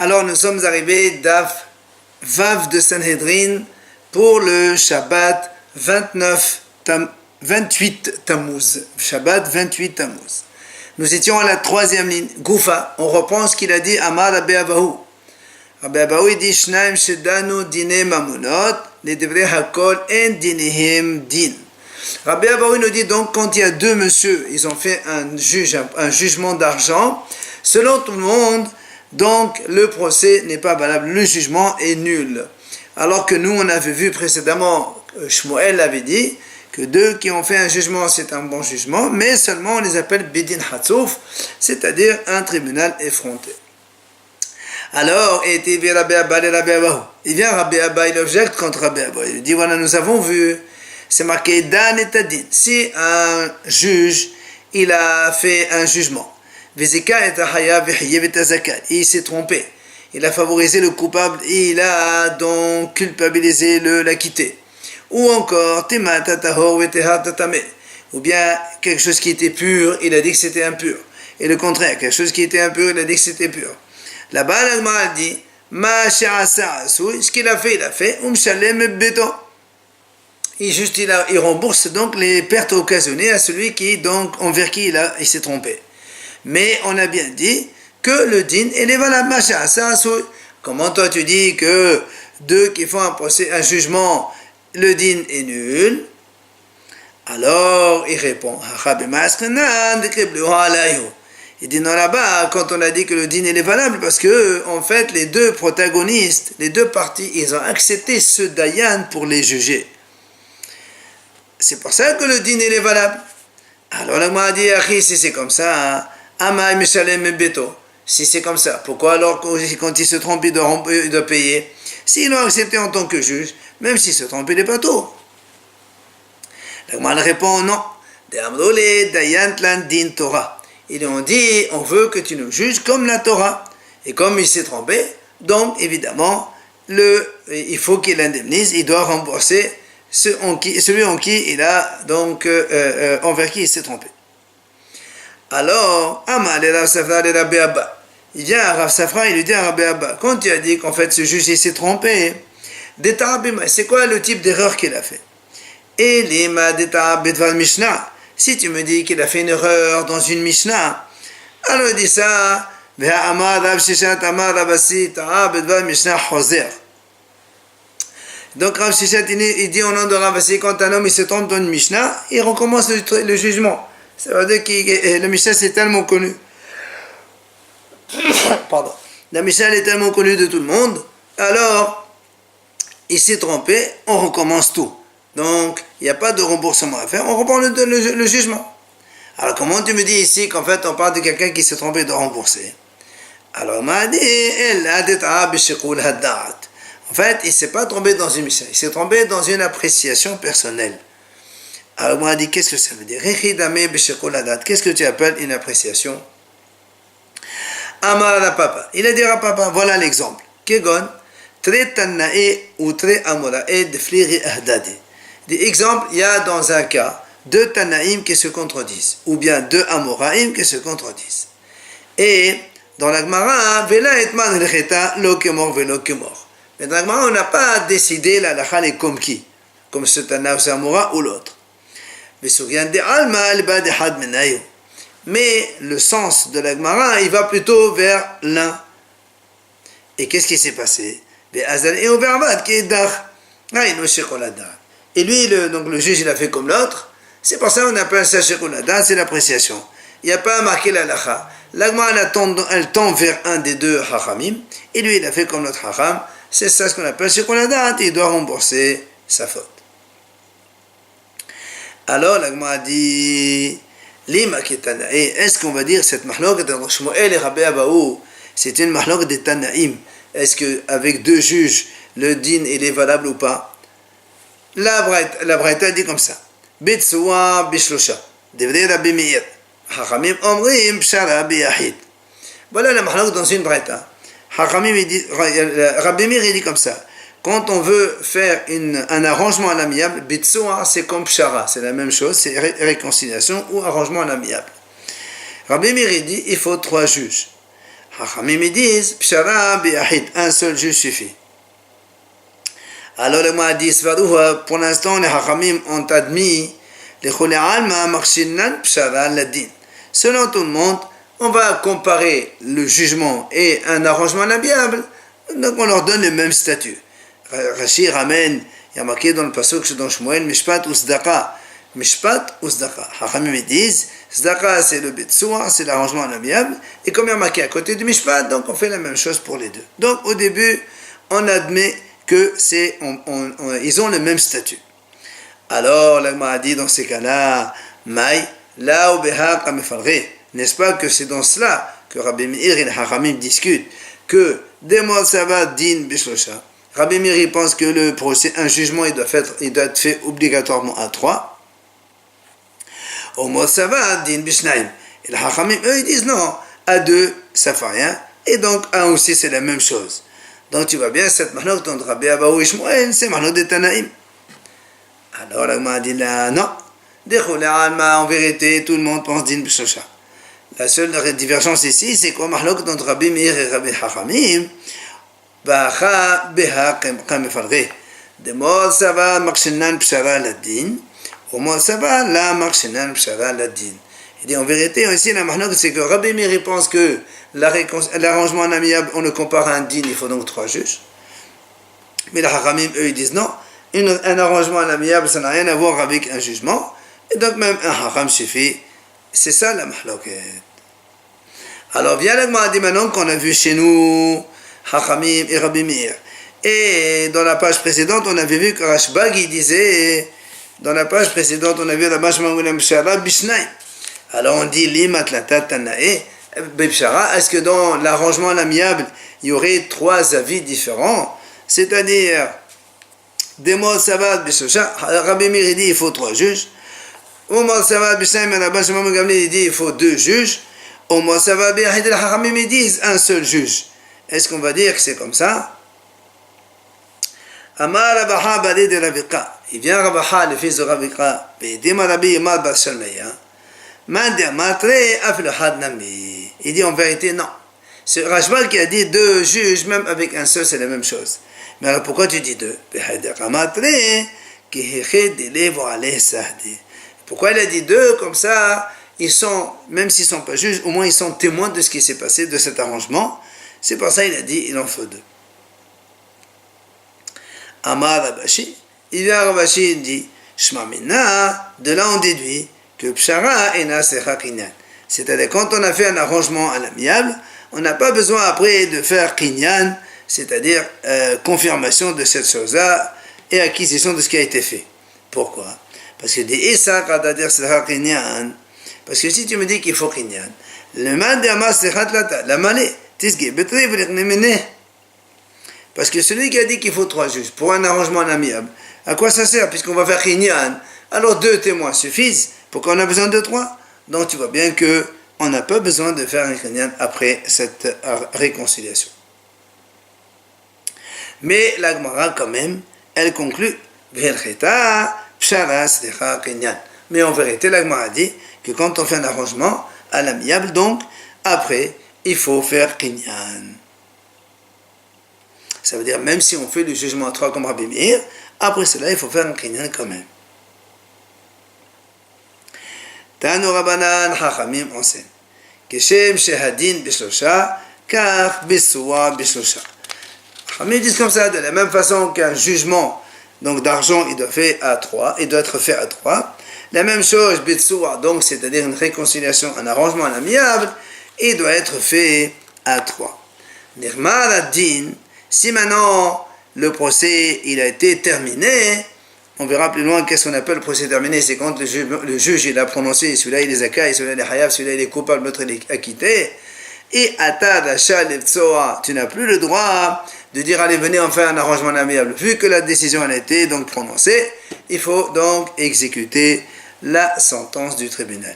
Alors nous sommes arrivés d'Af Vav de Sanhedrin pour le Shabbat 28 Tammuz. Shabbat 28 Tammuz. Nous étions à la troisième ligne. Goufa, on reprend ce qu'il a dit Amar Rabbi Abahu. Rabbi Abahu il dit Shnaim Shedanu Dine Mamunot, les Devrei Hakol En Dinehim Din. Rabbi Abahu nous dit donc quand il y a deux messieurs, ils ont fait un jugement d'argent, selon tout le monde, donc le procès n'est pas valable, le jugement est nul. Alors que nous on avait vu précédemment, Shmuel avait dit que deux qui ont fait un jugement c'est un bon jugement, mais seulement on les appelle Bidin Hatsouf, c'est-à-dire un tribunal effronté. Alors, il vient Rabbi Abba, il objecte contre Rabbi Abba. Il dit, voilà, nous avons vu, c'est marqué Dan et Tadin. Si un juge, il a fait un jugement, il s'est trompé, il a favorisé le coupable, il a donc culpabilisé l'acquitté. Ou encore, ou bien quelque chose qui était pur, il a dit que c'était impur. Et le contraire, quelque chose qui était impur, il a dit que c'était pur. Là-bas, l'Agmara dit, ce qu'il a fait, il rembourse donc les pertes occasionnées à celui qui, donc, envers qui il s'est trompé. Mais on a bien dit que le din, il est valable. Comment toi tu dis que deux qui font un procès, un jugement, le din est nul? Alors, il répond, il dit non là-bas, quand on a dit que le din est valable, parce que en fait les deux protagonistes, les deux parties, ils ont accepté ce dayan pour les juger. C'est pour ça que le din est valable. Alors là, moi, dit, si c'est comme ça, si c'est comme ça, pourquoi alors quand il se trompe, il doit payer? S'ils l'ont accepté en tant que juge, même s'il se trompe, il n'est pas tout. La répond non. Ils ont dit, on veut que tu nous juges comme la Torah. Et comme il s'est trompé, donc évidemment, il faut qu'il indemnise, il doit rembourser celui en qui il a, donc, envers qui il s'est trompé. Alors, il vient à Rav Safra, il lui dit à Rabbi Abba, quand tu as dit qu'en fait ce juge il s'est trompé, c'est quoi le type d'erreur qu'il a fait? Et l'ima d'état Mishnah. Si tu me dis qu'il a fait une erreur dans une Mishnah, alors il dit ça, donc Rav Shishat il dit au nom de Rav Assi, quand un homme il se trompe dans une Mishnah, il recommence le jugement. Ça veut dire que le Mishnah c'est tellement connu. Pardon. La Mishnah est tellement connue de tout le monde, alors il s'est trompé, on recommence tout. Donc, il n'y a pas de remboursement à faire, on reprend le jugement. Alors, comment tu me dis ici qu'en fait, on parle de quelqu'un qui s'est trompé de rembourser? Alors, on m'a dit, en fait, il ne s'est pas trompé dans une mission, il s'est trompé dans une appréciation personnelle. Alors, on m'a dit, qu'est-ce que ça veut dire? Qu'est-ce que tu appelles une appréciation? Amar papa. Il a dit à papa, voilà l'exemple. Kegon, très tannae ou très amorae de fliri ahdade. Des exemples, il y a dans un cas deux Tanaïm qui se contredisent, ou bien deux Amoraïm qui se contredisent. Et dans la Gemara, Vela etman recheta lo kemor velo kemor. Mais dans la Gemara, on n'a pas décidé la halakha est comme qui, comme ce Tana ou ce Amora ou l'autre. Mais le sens de la Gemara, il va plutôt vers l'un. Et qu'est-ce qui s'est passé? Et lui, donc le juge, il a fait comme l'autre. C'est pour ça qu'on appelle ça Shekulada, c'est l'appréciation. Il n'y a pas marqué la halakha. L'agma, elle tend vers un des deux hachamim. Et lui, il a fait comme l'autre hacham. C'est ça ce qu'on appelle Shekulada. Il doit rembourser sa faute. Alors, l'agma a dit, Lima kitana. Et est-ce qu'on va dire cette mahlok de Shmuel et Rabbi Abahu, c'est une mahlok de Tanaïm? Est-ce qu'avec deux juges, le din, il est valable ou pas? La Braïta dit comme ça. Bitsuwa bishlosha. Devrait Rabbi Meir. Hachamim omrim pshara biyahid. Voilà la mahlok dans une Braïta. Hachamim dit, Rabbi Meir il dit comme ça. Quand on veut faire un arrangement à l'amiable, bitsuwa c'est comme pshara. C'est la même chose, c'est réconciliation ou arrangement à l'amiable. Rabbi Meir dit, il faut trois juges. Hachamim ils disent Pshara bi'ahid, un seul juge suffit. Alors le Gemara dit pour l'instant les Hachamim ont admis les Chulei Alma Makshinan Pshara Ladin. Selon tout le monde, on va comparer le jugement et un arrangement amiable, donc on leur donne le même statut. Rashi ramène, il y a marqué dans le pasuk dans Shmuel, Mishpat ou Sdaka. Mishpat ou Sdaka. Hachamim disent, Sdaka c'est le Betsoua, c'est l'arrangement amiable, et comme il y a marqué à côté du Mishpat, donc on fait la même chose pour les deux. Donc au début, on admet que ils ont le même statut. Alors, l'Agma a dit dans ces cas-là, Maï, là où Behaq Amefalre, n'est-ce pas que c'est dans cela que Rabbi Meir et les Hachamim discutent que Demol Savad Din Bishlosha. Rabbi Meir pense que le procès, un jugement, il doit être fait obligatoirement à 3. Au Mol Savad Din Bishnaim. Et les Hachamim, eux, ils disent non, à 2, ça ne fait rien. Et donc, à 1 aussi, c'est la même chose. Donc, tu vois bien, cette mahnok dont Rabbi Abaou et Shmuel, c'est mahnok de Tanaïm. Alors, l'Agma a dit là, non. En vérité, tout le monde pense Din Bishosha. La seule divergence ici, c'est quoi Mahlok entre Rabbi Meir et Rabbi Hachamim. Bacha beha kamefalre. De mol sava makshenan pshara ladin. Au mol sava la makshenan pshara ladin. Il dit en vérité, ici, la Mahlok, c'est que Rabbi Meir pense que l'arrangement amiable, on le compare à un din, il faut donc 3 juges. Mais les Hachamim, eux, ils disent non. Un arrangement amiable, ça n'a rien à voir avec un jugement. Et donc même un Hacham suffit. C'est ça la mahloket. Alors viens la Gemara dit maintenant qu'on a vu chez nous Hachamim et Rabbi Meir. Et dans la page précédente, on avait vu que Rashbag il disait, dans la page précédente, on a vu la Mashmangulem Shara Bishnai. Alors on dit Limat Latat Tanae Bepshara. Est-ce que dans l'arrangement amiable, il y aurait 3 avis différents? C'est-à-dire, Demol Savad Bishosha, Rabbi Meir dit il faut 3 juges. Omar Savad Bishnaim Rabban Shimon ben Gamliel dit il faut 2 juges. Omar Savad B'Yahid el Hachamim ils disent un seul juge. Est-ce qu'on va dire que c'est comme ça? Amar Rabaha Bali de Rabiqa. Il vient Rabaha, le fils de Rabiqa. Dima Rabbi Yimad Bar Shalmaya. Mande Matre Afil Had Nami. Il dit en vérité non. C'est Rashbal qui a dit 2 juges, même avec un seul, c'est la même chose. Mais alors pourquoi tu dis 2? Pourquoi il a dit 2 comme ça? Ils sont, même s'ils ne sont pas juges, au moins ils sont témoins de ce qui s'est passé, de cet arrangement. C'est pour ça qu'il a dit il en faut 2. Amar Rabashi, il vient Rabashi, il dit Shmamina, de là on déduit que Pshara ena secha kinyan. C'est-à-dire quand on a fait un arrangement à l'amiable, on n'a pas besoin après de faire kinyan, c'est-à-dire confirmation de cette chose-là et acquisition de ce qui a été fait. Pourquoi? Parce que parce que si tu me dis qu'il faut kinyan, le man de amas la malé, parce que celui qui a dit qu'il faut 3 juges pour un arrangement amiable, à quoi ça sert puisqu'on va faire kinyan? Alors 2 témoins suffisent. Pourquoi on a besoin de 3? Donc tu vois bien que on n'a pas besoin de faire un kinyan après cette réconciliation. Mais la Gemara quand même, elle conclut mais en vérité, la Gemara dit que quand on fait un arrangement à l'amiable, donc, après, il faut faire kinyan. Ça veut dire, même si on fait le jugement à 3 comme Rabbi Meir, après cela, il faut faire un kinyan quand même. Tanu Rabbanan Hachamim enseigne. Keshem Shehadin Bishlosha, Kach Bissoua Bishlosha. Hachamim disent comme ça, de la même façon qu'un jugement donc d'argent, il doit être fait à 3. La même chose, Bitsoua, donc c'est-à-dire une réconciliation, un arrangement amiable, il doit être fait à 3. Nirmal ad-din, si maintenant le procès il a été terminé, on verra plus loin qu'est-ce qu'on appelle le procès terminé, c'est quand le juge il a prononcé, celui-là il est zakai, celui-là il est hayab, celui-là il est coupable, l'autre il est acquitté, et atad achal evtsoa, tu n'as plus le droit de dire allez venez on fait un arrangement amiable. Vu que la décision a été donc prononcée, il faut donc exécuter la sentence du tribunal.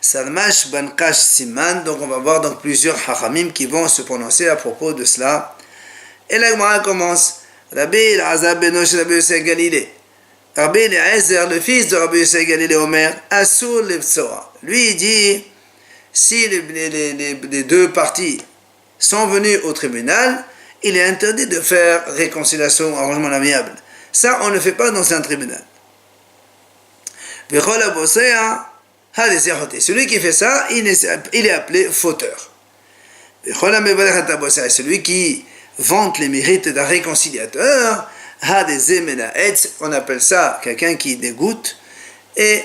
Salmash Bankash Siman, donc on va voir donc plusieurs hachamim qui vont se prononcer à propos de cela. Et la Gemara commence. Rabbi Elazar benosh Rabbi Yosef Galilée. Rabbi Elazar, le fils de Rabbi Yosef Galilée Omer, Asur Levtsoa. Lui il dit si les deux parties sont venues au tribunal, il est interdit de faire réconciliation, arrangement amiable. Ça, on ne le fait pas dans un tribunal. Celui qui fait ça, il est appelé fauteur. Celui qui vante les mérites d'un réconciliateur, on appelle ça quelqu'un qui dégoûte, et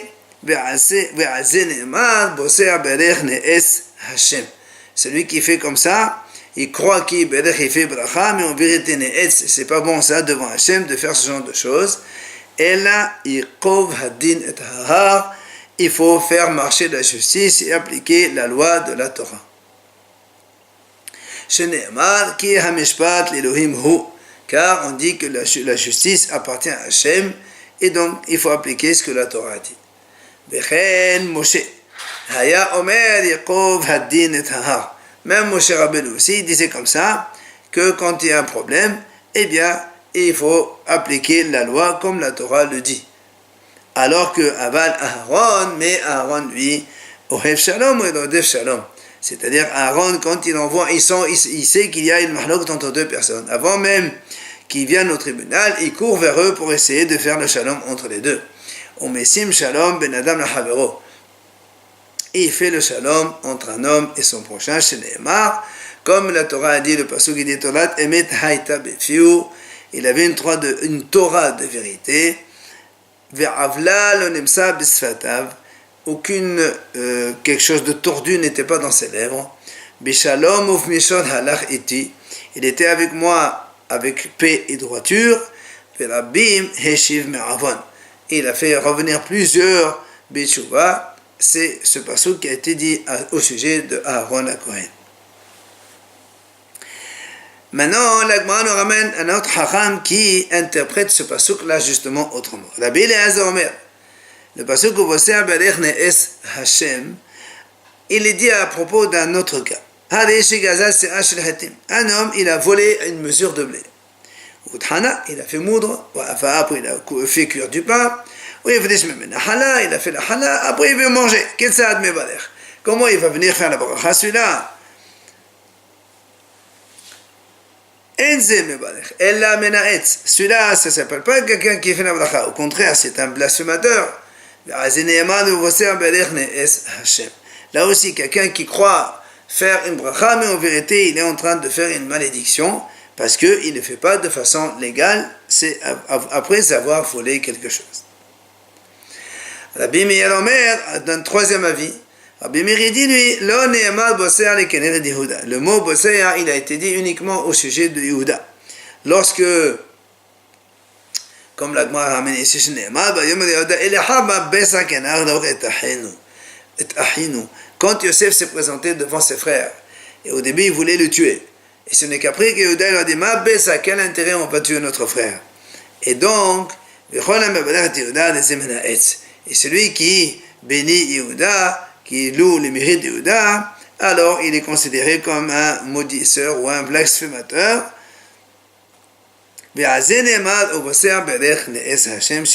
celui qui fait comme ça, il croit qu'il fait bracha, mais en vérité, c'est pas bon ça devant Hachem de faire ce genre de choses. Et là, il faut faire marcher la justice et appliquer la loi de la Torah. Car on dit que la justice appartient à Hachem, et donc il faut appliquer ce que la Torah dit. Même Moshe Rabbeinu aussi disait comme ça, que quand il y a un problème, eh bien, il faut appliquer la loi comme la Torah le dit. Alors que Aval Aaron, mais Aaron lui, Ohev Shalom ou Odef Shalom. C'est-à-dire Aaron, quand il envoie, il sait qu'il y a une mahlok entre deux personnes. Avant même qu'ils viennent au tribunal, il court vers eux pour essayer de faire le shalom entre les deux. Umesim Shalom ben Adam la Havero. Et il fait le shalom entre un homme et son prochain, chez Nehemar, comme la Torah a dit, le pasuk qui dit Torat emet haïta befiu, il avait une Torah de vérité, ve'avla lo nemsa bisfatav, quelque chose de tordu n'était pas dans ses lèvres, bishalom uf mishon halach iti, il était avec moi avec paix et droiture, ve'rabim heshiv me'avon, il a fait revenir plusieurs b'tshuva. C'est ce pasuk qui a été dit au sujet de Aaron à Kohen. Maintenant, la Gemara nous ramène un autre hacham qui interprète ce pasuk là justement autrement. Rabbi Eliezer Omer, le pasuk où Vosser Berech Ne'es Hashem, il est dit à propos d'un autre cas. Un homme, il a volé une mesure de blé. Il a fait moudre, après il a fait cuire du pain. Oui, il a fait la hala, après il veut manger. Comment il va venir faire la bracha celui-là? Celui-là, ça ne s'appelle pas quelqu'un qui fait la bracha. Au contraire, c'est un blasphémateur. Là aussi, quelqu'un qui croit faire une bracha, mais en vérité, il est en train de faire une malédiction parce qu'il ne le fait pas de façon légale, c'est après avoir volé quelque chose. Rabbi Meir Omer, d'un troisième avis, Rabbi Meir dit lui, le mot bosser, il a été dit uniquement au sujet de Yehuda. Lorsque, comme la Gemara ramène ici chez Nehemar, quand Yosef s'est présenté devant ses frères, et au début il voulait le tuer, et ce n'est qu'après que Yehuda lui a dit, quel intérêt on va tuer notre frère? Et donc, et celui qui bénit Yehuda, qui loue les mérites de Yehuda, alors il est considéré comme un maudisseur ou un blasphémateur. C'est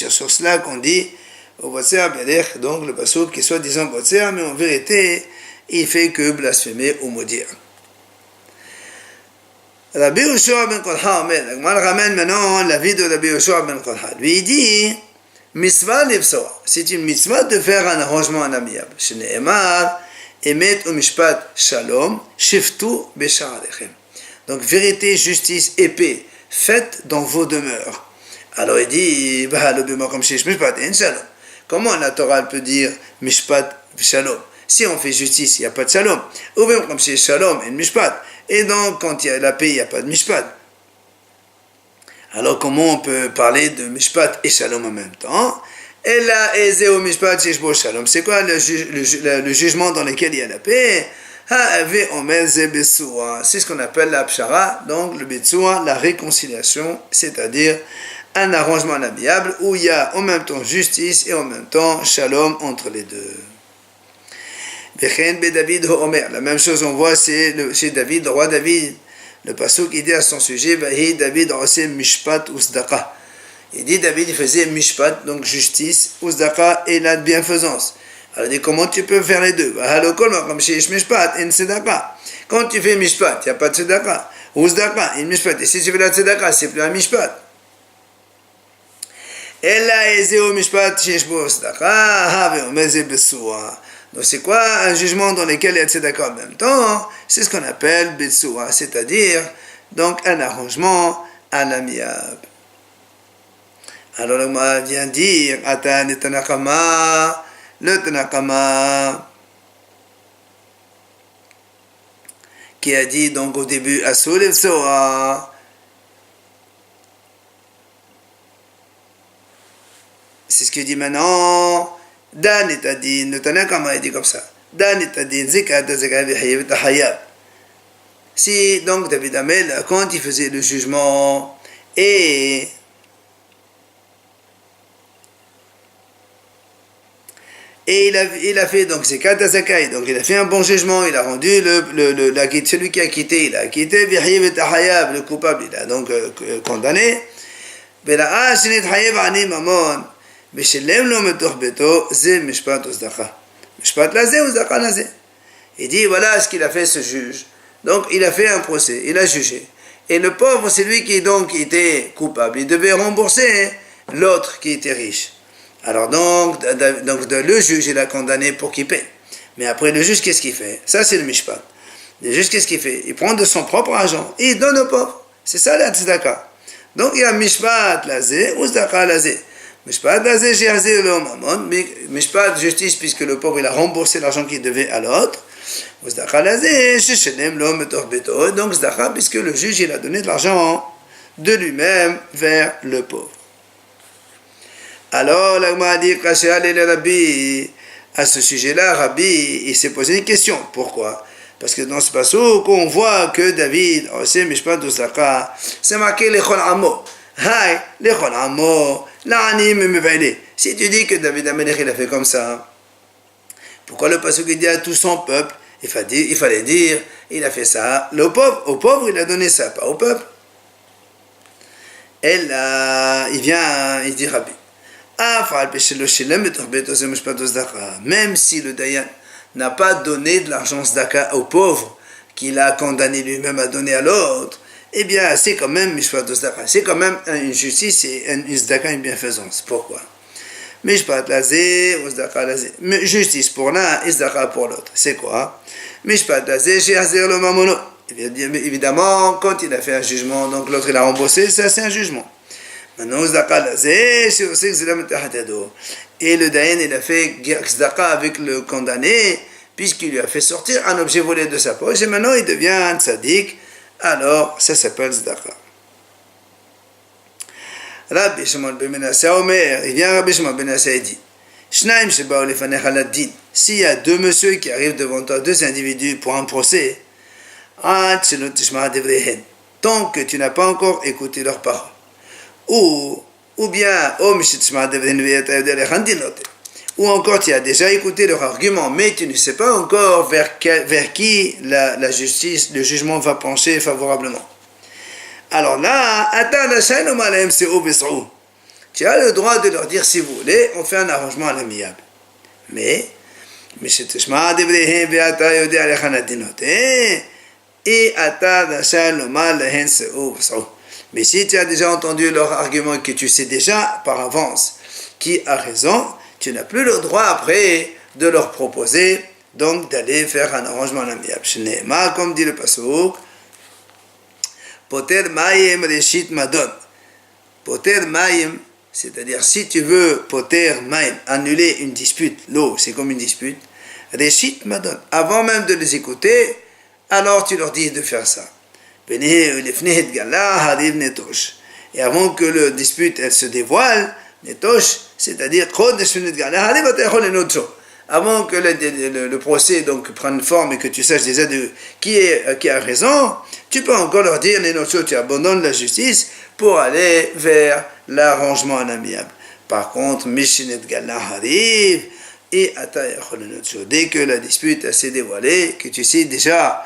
sur cela qu'on dit, donc le pasuk qui soit disant botser, mais en vérité, il fait que blasphémer ou maudire. Rabbi Yoshua ben Kolha, on ramène maintenant l'avis de Rabbi Yoshua ben Kolha. Lui il dit, mitzvah levsoa, c'est une mitzvah de faire un arrangement amiable. Chez Nehemar, emet ou mishpat shalom, shiftu b'sha'alechem. Donc vérité, justice et paix, faites dans vos demeures. Alors il dit, comment la Torah peut dire mishpat shalom? Si on fait justice, il n'y a pas de shalom. Ou bien comme c'est shalom et mishpat. Et donc quand il y a la paix, il n'y a pas de mishpat. Alors comment on peut parler de mishpat et shalom en même temps? Et là, c'est quoi le jugement dans lequel il y a la paix? C'est ce qu'on appelle la pshara, donc le betsua, la réconciliation, c'est-à-dire un arrangement amiable où il y a en même temps justice et en même temps shalom entre les deux. La même chose on voit c'est chez David, le roi David, le pasuk qui dit à son sujet, David mishpat usdaqa. Il dit David il faisait mishpat, donc justice, usdaqa et la bienfaisance. Alors il dit, comment tu peux faire les deux? Quand tu fais mishpat, il n'y a pas de tzedaka. Ou tzedaka, une mishpat. Et si tu fais la tzedaka, c'est plus un mishpat. Donc c'est quoi un jugement dans lequel il y a tzedaka en même temps? C'est ce qu'on appelle betsura, c'est-à-dire donc un arrangement à l'amiable. Alors le Gemara vient dire Atan et Tanakama, le Tanakama qui a dit donc au début Asul et Betsura. C'est ce qu'il dit maintenant. Dan et Adin, le Tanakama il dit comme ça. Dan et Adin, Zekat, Zekat, Vihayab, Tahayab. Si donc David Amel, quand il faisait le jugement et il a fait donc c'est Katazakai, donc il a fait un bon jugement, il a rendu celui qui a quitté, il a quitté Vihayab et Tahayab, le coupable, il a donc condamné. Bela Ashinit Hayab Ani Mamon. Il dit voilà ce qu'il a fait ce juge. Donc il a fait un procès, il a jugé. Et le pauvre, c'est lui qui donc était coupable. Il devait rembourser l'autre qui était riche. Alors donc le juge, il a condamné pour qu'il paie. Mais après le juge, qu'est-ce qu'il fait? Ça c'est le mishpat. Le juge, qu'est-ce qu'il fait? Il prend de son propre argent et il donne au pauvre. C'est ça la tzedaka. Donc il y a mishpat lazé ou tzedaka lazé. Mishpat lazé, j'ai le mamon. Mishpat justice puisque le pauvre il a remboursé l'argent qu'il devait à l'autre. Donc Zdaka, puisque le juge il a donné de l'argent de lui-même vers le pauvre. Alors l'Agma a dit Rabbi, à ce sujet-là, Rabbi il s'est posé une question. Pourquoi? Parce que dans ce passage on voit que David, c'est Mishpat de Zdaka, c'est marqué Lechol Amo. Hai, Lechol Amo, l'Anim Mevaile. Si tu dis que David Amelech il a fait comme ça, pourquoi le passage dit à tout son peuple? Il fallait dire, il a fait ça au pauvre il a donné ça, pas au peuple. Et là, il dit Rabbi, même si le Dayan n'a pas donné de l'argent Zdaka au pauvre, qu'il a condamné lui-même à donner à l'autre, eh bien c'est quand même Mishpat Zdaka, c'est quand même une justice et une Zdaka, une bienfaisance. Pourquoi? Mishpat lazé ou Zdaka lazé. Justice pour l'un et Zdaka pour l'autre. C'est quoi? Mishpat lazé, she'azir le mamono. Évidemment, quand il a fait un jugement, donc l'autre il a remboursé, ça c'est un jugement. Maintenant, Zdaka lazé, she'osik zilam tahatado. Et le Dayan il a fait Zdaka avec le condamné, puisqu'il lui a fait sortir un objet volé de sa poche, et maintenant il devient un tzaddik, alors ça s'appelle Zdaka. Rabbi Shimon ben Menasseh Omer, il vient Rabbi Shimon ben Menasseh et dit Shnaim shebaou lefanecha ladin. S'il y a deux messieurs qui arrivent devant toi, deux individus pour un procès, tant que tu n'as pas encore écouté leurs paroles, ou bien ou encore tu as déjà écouté leur argument, mais tu ne sais pas encore vers qui la justice, le jugement va pencher favorablement. Alors là, tu as le droit de leur dire si vous voulez, on fait un arrangement à l'amiable. Mais si tu as déjà entendu leur argument et que tu sais déjà par avance qui a raison, tu n'as plus le droit après de leur proposer donc d'aller faire un arrangement à l'amiable. Comme dit le pasuk, Poter Mayim Reshit Madon. Poter Mayim, c'est-à-dire si tu veux Poter Mayim, annuler une dispute, l'eau c'est comme une dispute, Reshit Madon, avant même de les écouter, alors tu leur dis de faire ça. Et avant que le dispute elle se dévoile, Netosh, c'est-à-dire avant que le procès donc prenne forme et que tu saches déjà qui a raison, tu peux encore leur dire tu abandonnes la justice pour aller vers l'arrangement en amiable. Par contre, Mishinet Gala arrive et dès que la dispute s'est dévoilée, que tu sais déjà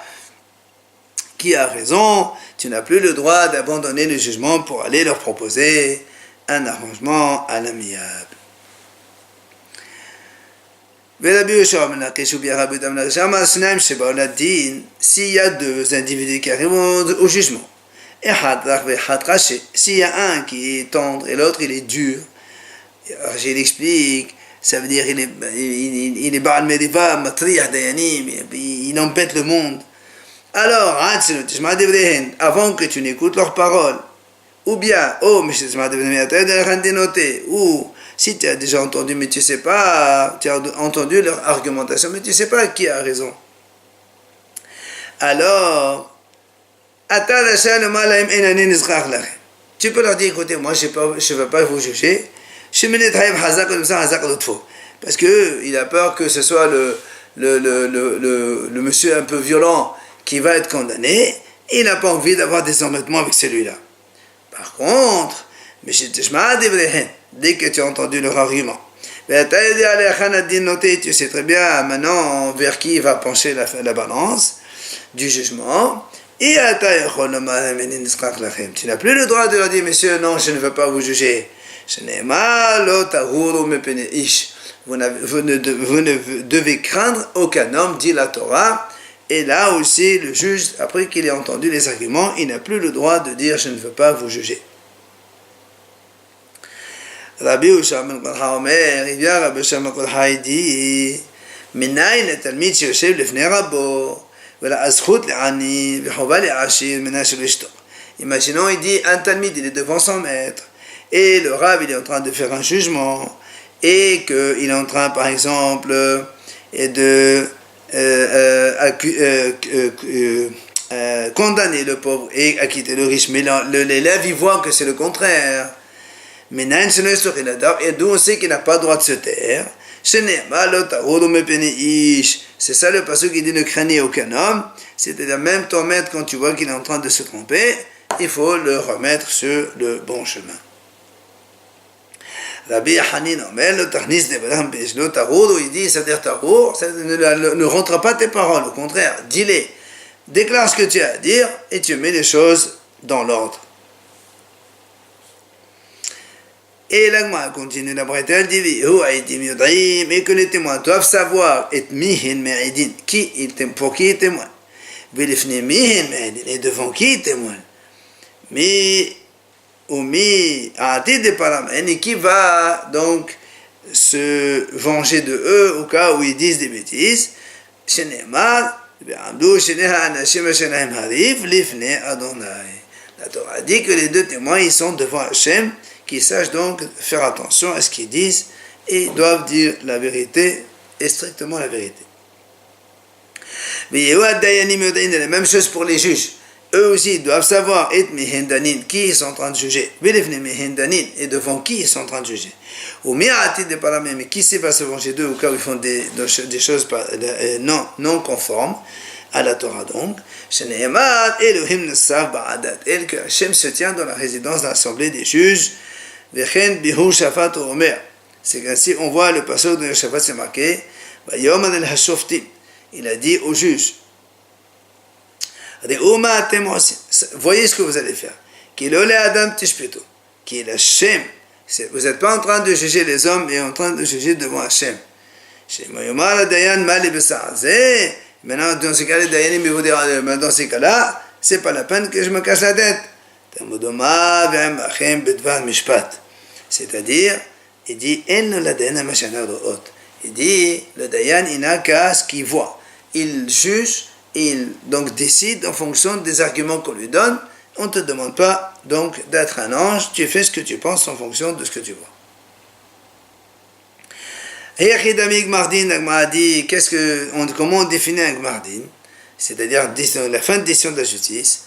qui a raison, tu n'as plus le droit d'abandonner le jugement pour aller leur proposer un arrangement à l'amiable. S'il y a deux individus qui arrivent au jugement, s'il y a un qui est tendre et l'autre il est dur, il explique, ça veut dire il est Ba'al Meriva, Matriyah Dayanim, il embête le monde. Alors, avant que tu n'écoutes leurs paroles, ou bien, ou si tu as déjà entendu, mais tu sais pas, tu as entendu leur argumentation, mais tu sais pas qui a raison. Alors, tu peux leur dire, écoutez, moi je ne veux pas vous juger, parce qu'il a peur que ce soit le monsieur un peu violent qui va être condamné, et il n'a pas envie d'avoir des embêtements avec celui-là. Par contre, dès que tu as entendu leur argument, tu sais très bien maintenant vers qui va pencher la balance du jugement, et tu n'as plus le droit de leur dire, monsieur, non, je ne veux pas vous juger. Vous ne devez craindre aucun homme, dit la Torah. Et là aussi, le juge, après qu'il ait entendu les arguments, il n'a plus le droit de dire « je ne veux pas vous juger ». Rabbi Usham al-Qadha Omer, il vient Rabbi Usham al-Qadha, il dit « Minayin le-talmid sheyoshev lefnei rabbo, vela azchut le'ani, v'chova le'ashir, mina shel ishto ». Imaginons, il dit, un talmid, il est devant son maître, et le rab, il est en train de faire un jugement, et qu'il est en train, par exemple, de condamner le pauvre et acquitter le riche, mais l'élève il voit que c'est le contraire. Mais et d'où on sait qu'il n'a pas le droit de se taire. C'est ça le passage qui dit ne craignez aucun homme, c'est-à-dire même ton maître quand tu vois qu'il est en train de se tromper, il faut le remettre sur le bon chemin. Rabbi Hanin Omer, le Tarnis de Bram Bejlo Tarour, il dit, c'est-à-dire Tarour, ne rentre pas tes paroles, au contraire, dis-les, déclare ce que tu as à dire et tu mets les choses dans l'ordre. Et l'Agma continue la bretelle, dit, mais que les témoins doivent savoir, et mihin me'idin, pour qui ils témoignent, et devant qui ils témoignent, mais et qui va donc se venger de eux au cas où ils disent des bêtises. La Torah dit que les deux témoins ils sont devant Hachem, qu'ils sachent donc faire attention à ce qu'ils disent et doivent dire la vérité et strictement la vérité. Mais la même chose pour les juges. Eux aussi doivent savoir qui ils sont en train de juger, et devant qui ils sont en train de juger. Mais qui va se venger d'eux au cas où ils font des choses non conformes à la Torah donc. Et que Hachem se tient dans la résidence de l'assemblée des juges. C'est ainsi on voit le passage de Yoshaphat, c'est marqué, il a dit aux juges, voyez ce que vous allez faire. Qui est Hachem. Vous n'êtes pas en train de juger les hommes, mais en train de juger devant Hachem. Maintenant, dans ces cas-là, Dayanim vous dire, dans ces cas-là, c'est pas la peine que je me casse la tête. C'est-à-dire, il dit, il dit, le Dayan, il n'a qu'à ce qu'il voit. Il juge, il donc décide en fonction des arguments qu'on lui donne. On ne te demande pas donc d'être un ange, tu fais ce que tu penses en fonction de ce que tu vois. Comment on définit un Gmardin? C'est-à-dire la fin de décision de la justice.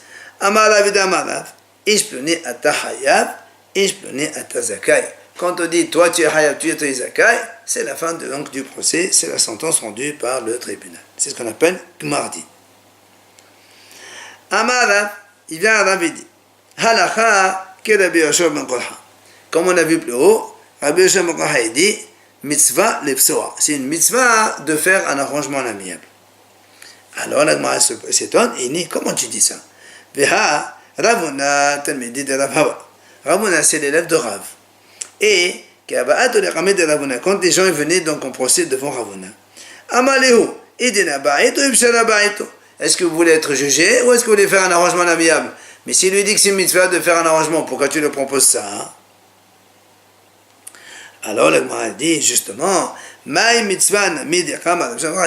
Quand on dit toi tu es hayab, tu es zakai, c'est la fin donc du procès, c'est la sentence rendue par le tribunal. C'est ce qu'on appelle Gmardin. Amara, il vient à Rabbi dit, Halacha que Rabbi Yoshua ben Kolha. Comme on a vu plus haut, Rabbi Yoshua ben Kolha il dit, mitzvah lepsoa. C'est une mitzvah de faire un arrangement amiable. Alors la Gemara s'étonne et il dit, comment tu dis ça? Veha, Ravuna, Talmidi de Rav Hava. Ravuna, c'est l'élève de Rav. Et, quand les gens venaient donc en procès devant Ravuna, Amalehu, idina ba'ito, ibshara ba'ito. Est-ce que vous voulez être jugé ou est-ce que vous voulez faire un arrangement amiable? Mais s'il lui dit que c'est une mitzvah de faire un arrangement, pourquoi tu lui proposes ça, hein? Alors le Gemara dit justement, Maï mitzvah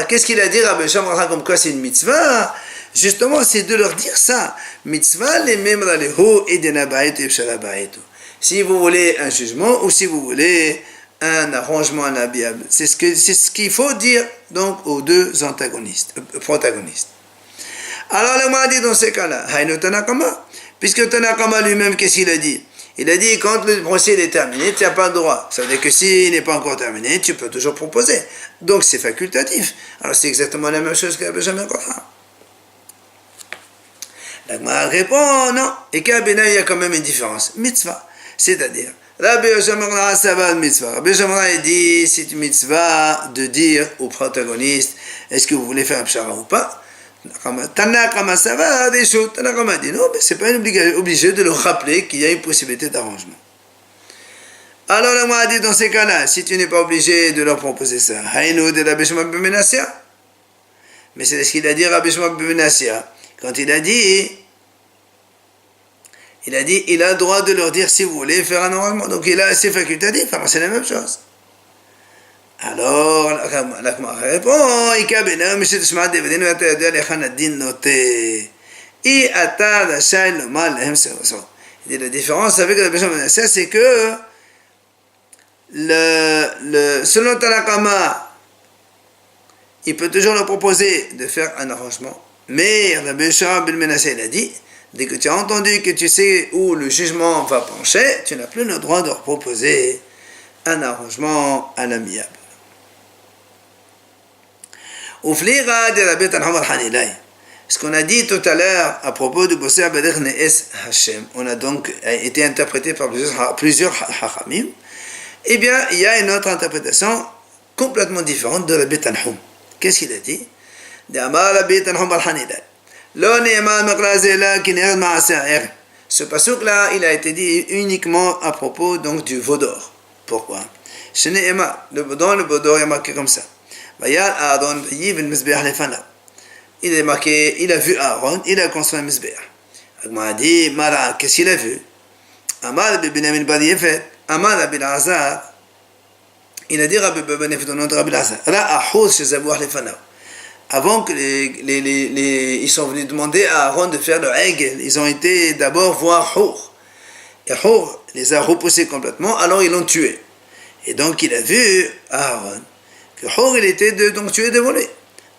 qu'est-ce qu'il a dit Rabbi Shamra comme quoi c'est une mitzvah? Justement, c'est de leur dire ça. Mitzvah les memra lehu idina ba'ito, ibshara ba'ito. Si vous voulez un jugement ou si vous voulez un arrangement amiable. C'est ce qu'il faut dire donc aux deux protagonistes. Alors le Gemara dit dans ces cas-là, Haïno Tanakama, puisque Tanakama lui-même, qu'est-ce qu'il a dit? Il a dit, quand le procès est terminé, tu n'as pas le droit. Ça veut dire que s'il n'est pas encore terminé, tu peux toujours proposer. Donc c'est facultatif. Alors c'est exactement la même chose que Rabbi Shimon Bar Yochai. La Gemara répond, non. Et qu'à Bena, il y a quand même une différence. Mitzvah. C'est-à-dire, Rabbi Shimon Bar Yochai, ça va de mitzvah. Rabbi Shimon Bar Yochai dit, c'est une mitzvah de dire au protagoniste, est-ce que vous voulez faire un pshara ou pas? Tanakama ça va, des choses. Tanakama dit non, mais c'est pas obligé de le rappeler qu'il y a une possibilité d'arrangement. Alors le Gemara dit dans ces cas-là, si tu n'es pas obligé de leur proposer ça, Haïnou de Rabbi Shimon ben Menassia. Mais c'est ce qu'il a dit Rabbi Shimon ben Menassia. Quand il a dit, il a le droit de leur dire si vous voulez faire un arrangement. Donc il a assez facultatif, alors c'est la même chose. Alors, la Gemara répond, Ika bena, monsieur Tishma Devedin, va te dire les Hanadin noté. Et Ata Dachai le mal, il dit la différence avec la personne de c'est que selon Tanakama, il peut toujours leur proposer de faire un arrangement. Mais Rabbi Shimon ben Menasseh, il a dit, dès que tu as entendu que tu sais où le jugement va pencher, tu n'as plus le droit de leur proposer un arrangement à l'amiable. Uflira de Rabbi Tanhum al-Hanilai. Ce qu'on a dit tout à l'heure à propos de Bosser Bederch Ne'es Hashem, on a donc été interprété par plusieurs hachamim. Eh bien, il y a une autre interprétation complètement différente de Rabbi Tanhum. Qu'est-ce qu'il a dit? De Amar Rabbi Tanhum al-Hanilai. Lo ne'eman meqrazela ki ne'er ma'aseh. Ce pasuk-là, il a été dit uniquement à propos donc du Vaudor. Pourquoi? Chez Ne'ema, dans le Vaudor, il y a marqué comme ça. Il est marqué, il a vu Aaron, il a construit un misbeh. Agma a dit, Mara, qu'est-ce qu'il a vu? Amar Bibinamin Badiefet, Amar Bin Azar, il a dit Rabbi Ben Yefet au nom de Rabbi Azar, Ra'ahuz chez Zabouach Lefanav. Avant que ils sont venus demander à Aaron de faire le Hegel, ils ont été d'abord voir Hur. Et Hur les a repoussés complètement, alors ils l'ont tué. Et donc il a vu Aaron. Que Hur, il était donc tué devant lui.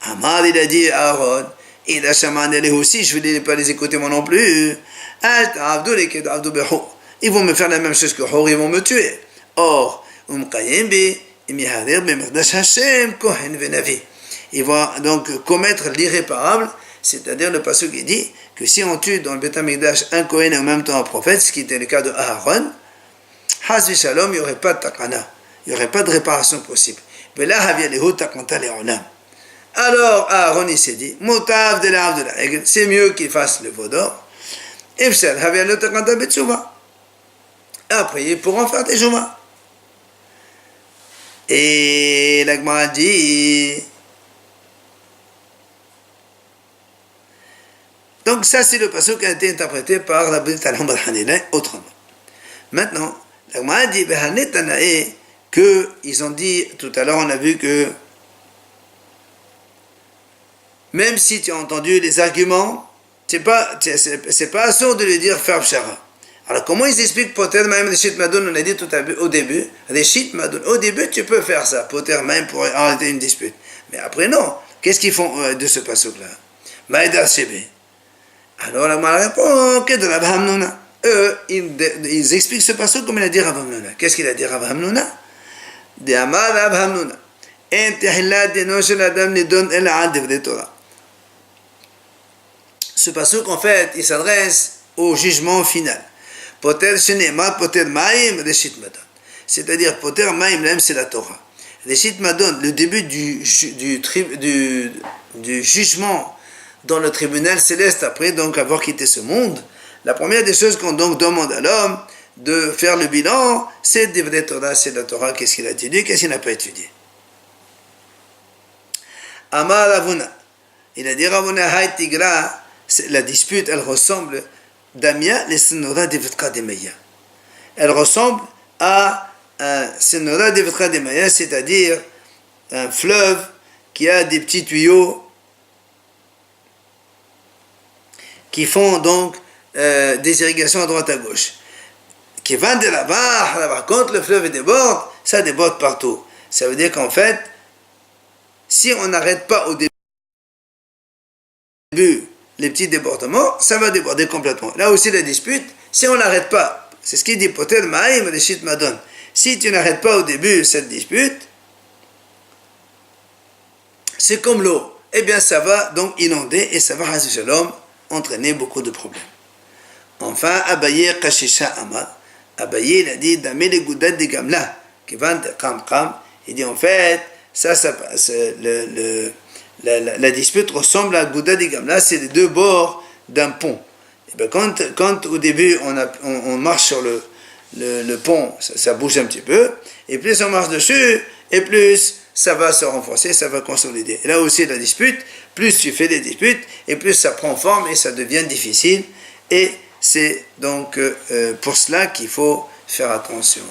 Amar, il a dit à Aaron, il a chamanelé aussi, je ne vais pas les écouter moi non plus. Ils vont me faire la même chose que Hur, ils vont me tuer. Or, ils vont donc commettre l'irréparable, c'est-à-dire le passage qui dit que si on tue dans le Beth Amikdash un Kohen et en même temps un prophète, ce qui était le cas de Aaron, Hasvi Shalom, il n'y aurait pas de takana, il n'y aurait pas de réparation possible. Alors Aaron il s'est dit, c'est mieux qu'il fasse le Vaudor. Après ils pourront faire des Juma. Et la Gemara dit, donc ça c'est le passage qui a été interprété par la Brit Tanhum al-Hanilai autrement. Maintenant, la Gemara dit, qu'ils ont dit, tout à l'heure on a vu que même si tu as entendu les arguments, c'est pas assurd de lui dire faire pshara. Alors comment ils expliquent Poter Maim Reshit Madon? On a dit tout au début, Reshit Madon, au début tu peux faire ça, Poter Maim pour arrêter une dispute. Mais après non, qu'est-ce qu'ils font de ce pasuk-là? Maïdar Shebe. Alors la Gemara répond, que de Rav Hamnuna. Eux, ils expliquent ce pasuk comme il a dit Rav Hamnuna. Qu'est-ce qu'il a dit Rav Hamnuna? De Amar Rav Hamnuna. En tehillat deno shel adam nidon el al devre Torah. Ce pasuk, en fait, il s'adresse au jugement final. Poter shenemar poter maim reshit madon. C'est-à-dire, poter maim, c'est la Torah. Reshit madon, le début du jugement dans le tribunal céleste, après donc avoir quitté ce monde, la première des choses qu'on donc demande à l'homme de faire le bilan, c'est Divrei Torah, c'est la Torah, qu'est-ce qu'il a étudié, qu'est-ce qu'il n'a pas étudié. Amar Ravuna. Il a dit Ravuna Hay Tigra, la dispute, elle ressemble Damia les Senora de Vetka de Meya. Elle ressemble à un Senora de Vetka de Meya, c'est-à-dire un fleuve qui a des petits tuyaux qui font donc des irrigations à droite à gauche. Qui va de là-bas, quand le fleuve déborde, ça déborde partout. Ça veut dire qu'en fait, si on n'arrête pas au début les petits débordements, ça va déborder complètement. Là aussi la dispute, si on n'arrête pas, c'est ce qu'il dit Potel Maïm Reshit Madon. Si tu n'arrêtes pas au début cette dispute, c'est comme l'eau. Eh bien ça va donc inonder et ça va entraîner beaucoup de problèmes. Enfin, Abaye Kashisha Amar. Abaye, il a dit, Damé les goudat de Gamla, qui vendent Kam Kam. Il dit, en fait, la dispute ressemble à Gouda de Gamla, c'est les deux bords d'un pont. Et bien, quand au début, on marche sur le pont, ça bouge un petit peu, et plus on marche dessus, et plus ça va se renforcer, ça va consolider. Et là aussi, la dispute, plus tu fais des disputes, et plus ça prend forme, et ça devient difficile, et c'est donc pour cela qu'il faut faire attention.